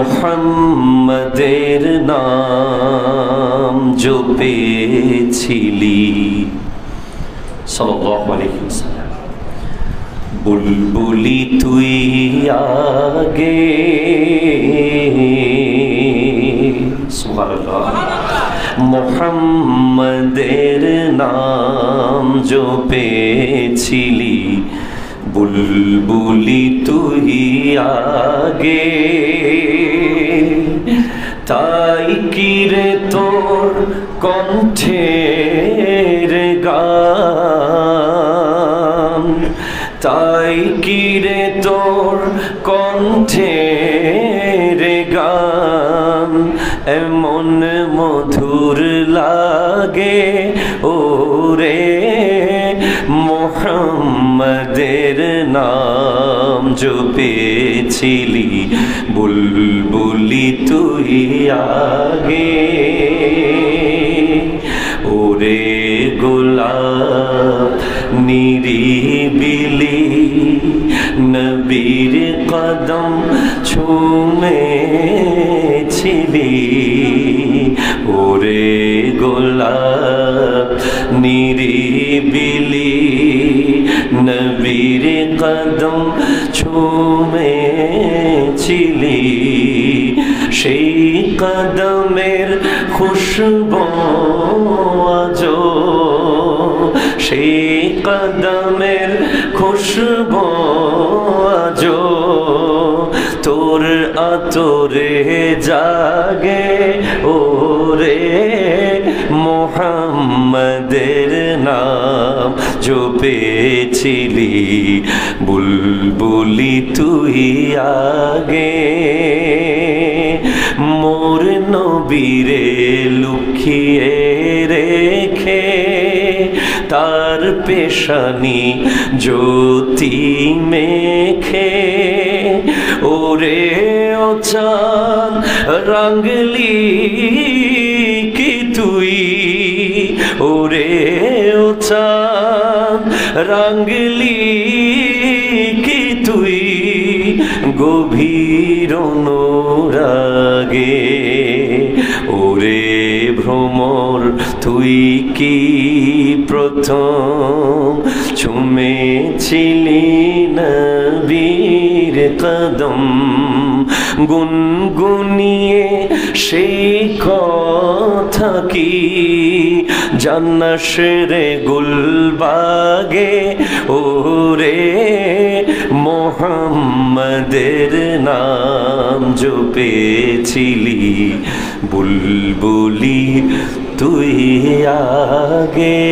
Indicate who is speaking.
Speaker 1: মুহাম্মাদের নাম জপেছিলি সাল্লাল্লাহু আলাইহি ওয়াসাল্লাম। বুলবুলি তুই আগে, সুবহানাল্লাহ। মুহাম্মাদের নাম জপেছিলি, বুলবুলি তুই আগে। তাই কি রে তোর কণ্ঠের গান, তাই কি রে তোর কণ্ঠের গান এমন মধুর লাগে ওরে। মুহাম্মাদের নাম জপেছিলি, বুলবুলি তুই আগে। ওরে গোলাপ নিরিবিলি নবীর কদম ছুঁয়েছিলি, ওরে গোলাপ নিরিবিলি নবীর কদম ছুঁয়েছিলি। সেই কদমের খুশবু আজো, সেই কদমের খুশবু আজো তোর আতরে জাগে ওরে। মুহাম্মাদের নাম জপেছিলি, বুলবুলি তুই আগে। মোর নবীরে লুকিয়ে রেখে তার পেশানি জ্যোতি মেখে, ওরে ও চাঁদ রাঙলি কি তুই, ওরে ও চাঁদ রাঙলি কি তুই গভীর অনুরাগে। ওরে ভ্রমর তুই কি প্রথম ছুঁয়েছিলি নবীর কদম, গুনগুনিয়ে সেই কথা কি জানাস রে গুলবাগে। ওরে মুহাম্মাদের নাম জপেছিলি, বুলবুলি তুই আগে।